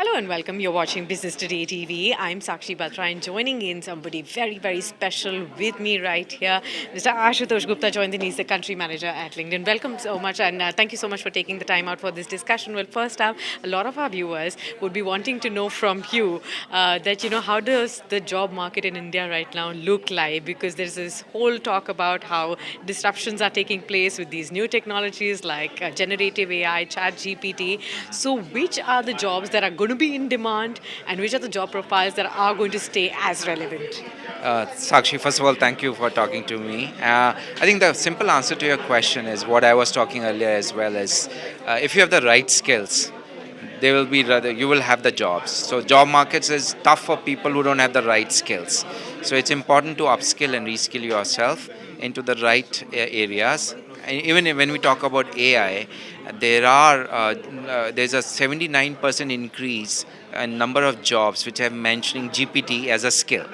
Hello and welcome. You're watching Business Today TV. I'm Sakshi Batra and joining in somebody very, very special with me right here. Mr. Ashutosh Gupta joined in. He's the country manager at LinkedIn. Welcome so much and thank you so much for taking the time out for this discussion. Well, first up, a lot of our viewers would be wanting to know from you how does the job market in India right now look like? Because there's this whole talk about how disruptions are taking place with these new technologies like generative AI, chat GPT. So which are the jobs that are going to be in demand and which are the job profiles that are going to stay as relevant? Sakshi, first of all, thank you for talking to me. I think the simple answer to your question is what I was talking earlier as well as if you have the right skills, they will be rather you will have the jobs. So job markets is tough for people who don't have the right skills. So it's important to upskill and reskill yourself into the right areas. And even when we talk about AI, there's a 79% increase in number of jobs which I'm mentioning GPT as a skill.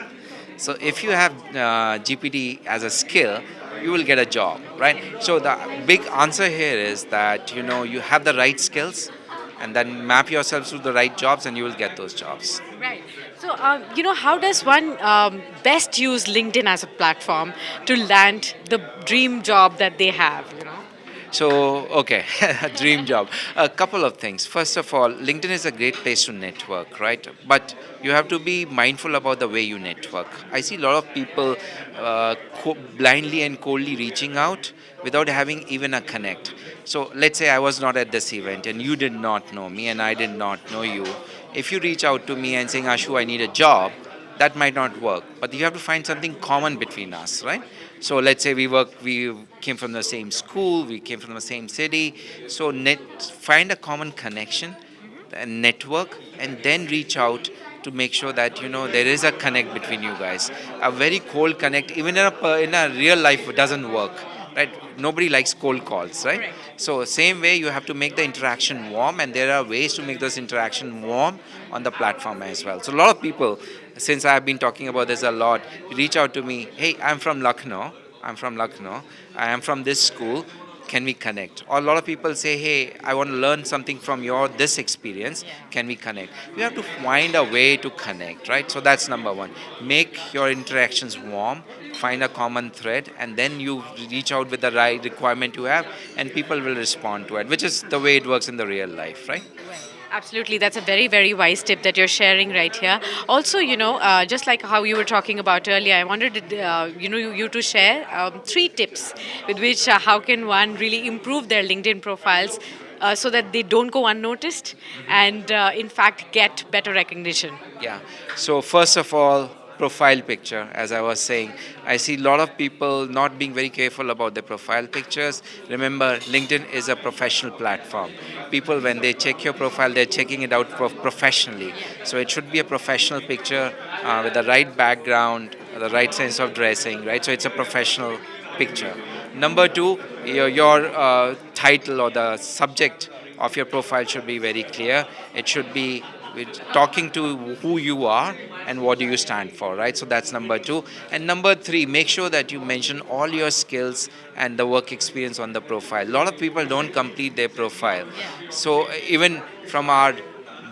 So if you have GPT as a skill, you will get a job, right? So the big answer here is that you have the right skills, and then map yourself to the right jobs, and you will get those jobs. Right. So, how does one best use LinkedIn as a platform to land the dream job that they have? So, okay, dream job. A couple of things. First of all, LinkedIn is a great place to network, right? But you have to be mindful about the way you network. I see a lot of people blindly and coldly reaching out without having even a connect. So, let's say I was not at this event and you did not know me and I did not know you. If you reach out to me and saying, Ashu, I need a job, that might not work. But you have to find something common between us, right? So let's say we came from the same school, we came from the same city. So find a common connection, a network, and then reach out to make sure that there is a connect between you guys. A very cold connect, even in a real life, doesn't work, right? Nobody likes cold calls, right? Correct. So same way, you have to make the interaction warm, and there are ways to make those interaction warm on the platform as well. So a lot of people, since I've been talking about this a lot, reach out to me. Hey, I'm from Lucknow. I'm from Lucknow. I am from this school. Can we connect? Or a lot of people say, hey, I want to learn something from your this experience. Can we connect? You have to find a way to connect, right? So that's number one. Make your interactions warm, find a common thread, and then you reach out with the right requirement you have, and people will respond to it, which is the way it works in the real life, right? Absolutely, that's a very, very wise tip that you're sharing right here. Also, just like how you were talking about earlier, I wanted you to share three tips with which how can one really improve their LinkedIn profiles so that they don't go unnoticed and, in fact, get better recognition. Yeah. So first of all, profile picture. As I was saying, I see a lot of people not being very careful about their profile pictures. Remember, LinkedIn is a professional platform. People, when they check your profile, they're checking it out professionally. So it should be a professional picture with the right background, the right sense of dressing, right? So it's a professional picture. Number two, your title or the subject of your profile should be very clear. It should be with talking to who you are and what do you stand for, right? So that's number two. And number three, make sure that you mention all your skills and the work experience on the profile. A lot of people don't complete their profile. So even from our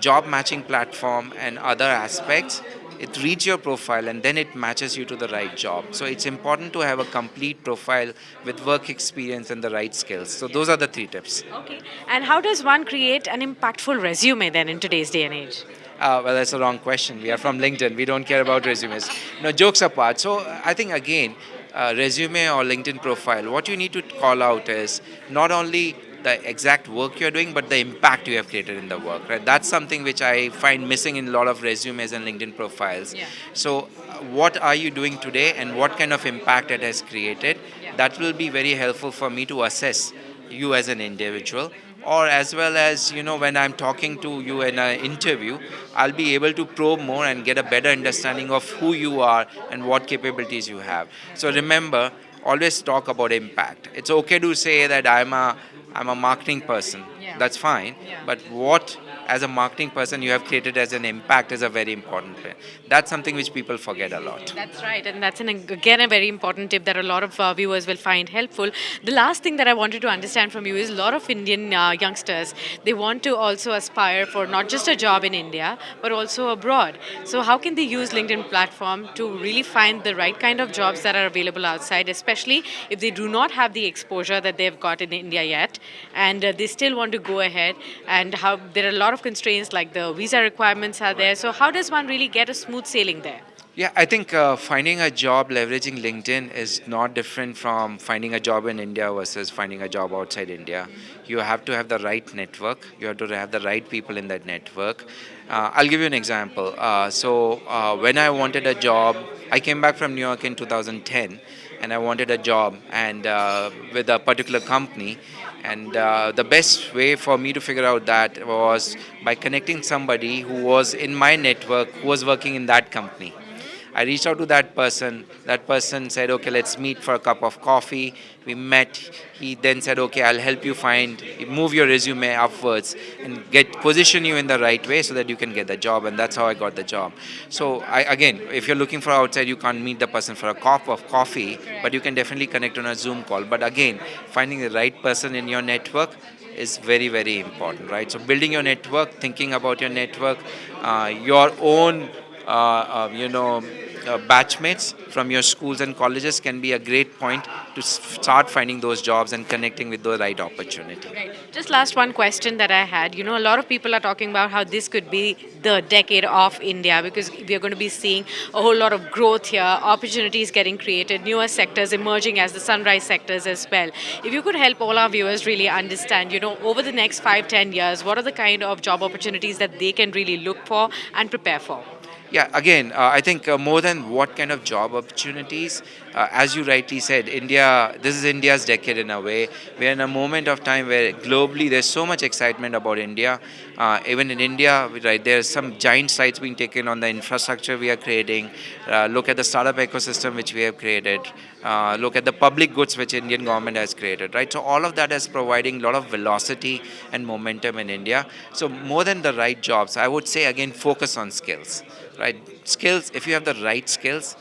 job matching platform and other aspects, it reads your profile and then it matches you to the right job. So it's important to have a complete profile with work experience and the right skills. So those are the three tips. Okay. And how does one create an impactful resume then in today's day and age? Well, that's a wrong question. We are from LinkedIn. We don't care about resumes. No, jokes apart. So I think again, resume or LinkedIn profile, what you need to call out is not only the exact work you're doing, but the impact you have created in the work. Right? That's something which I find missing in a lot of resumes and LinkedIn profiles. Yeah. So, what are you doing today, and what kind of impact it has created? Yeah. That will be very helpful for me to assess you as an individual, or as well as when I'm talking to you in an interview, I'll be able to probe more and get a better understanding of who you are and what capabilities you have. So remember, always talk about impact. It's okay to say that I'm a marketing person. Yeah. That's fine. Yeah. But what as a marketing person you have created as an impact is a very important thing. That's something which people forget a lot. That's right, and that's again a very important tip that a lot of viewers will find helpful. The last thing that I wanted to understand from you is a lot of Indian youngsters, they want to also aspire for not just a job in India but also abroad. So how can they use LinkedIn platform to really find the right kind of jobs that are available outside, especially if they do not have the exposure that they've got in India yet, and they still want to go ahead, and how there are a lot of constraints like the visa requirements are there. So how does one really get a smooth sailing there? Yeah, I think finding a job leveraging LinkedIn is not different from finding a job in India versus finding a job outside India. You have to have the right network, you have to have the right people in that network. I'll give you an example. When I wanted a job, I came back from New York in 2010 and I wanted a job and with a particular company. And the best way for me to figure out that was by connecting somebody who was in my network who was working in that company. I reached out to that person. That person said, "Okay, let's meet for a cup of coffee." We met. He then said, "Okay, I'll help you move your resume upwards and position you in the right way so that you can get the job." And that's how I got the job. So, again, if you're looking for outside, you can't meet the person for a cup of coffee, but you can definitely connect on a Zoom call. But again, finding the right person in your network is very, very important, right? So, building your network, thinking about your network, your own batchmates from your schools and colleges can be a great point to start finding those jobs and connecting with the right opportunity. Right. Just last one question that I had. You know, a lot of people are talking about how this could be the decade of India because we are going to be seeing a whole lot of growth here, opportunities getting created, newer sectors emerging as the sunrise sectors as well. If you could help all our viewers really understand, you know, over the next 5, 10 years, what are the kind of job opportunities that they can really look for and prepare for? Yeah, again, I think more than what kind of job opportunities, as you rightly said, this is India's decade in a way. We're in a moment of time where globally there's so much excitement about India. Even in India, right, there's some giant strides being taken on the infrastructure we are creating. Look at the startup ecosystem which we have created. Look at the public goods which Indian government has created, right? So all of that is providing a lot of velocity and momentum in India. So more than the right jobs, I would say again, focus on skills, right? Skills, if you have the right skills,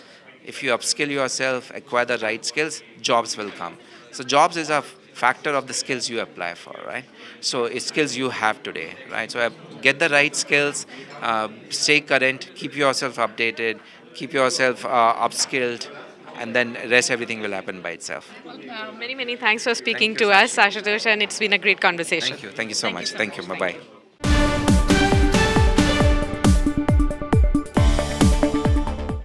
if you upskill yourself, acquire the right skills, jobs will come. So jobs is a factor of the skills you apply for, right? So it's skills you have today, right? So get the right skills, stay current, keep yourself updated, keep yourself upskilled, and then rest everything will happen by itself. Many, many thanks for speaking Thank you, to us, Sakshi. Ashutosh, and it's been a great conversation. Thank you so much. Thank you. Bye bye.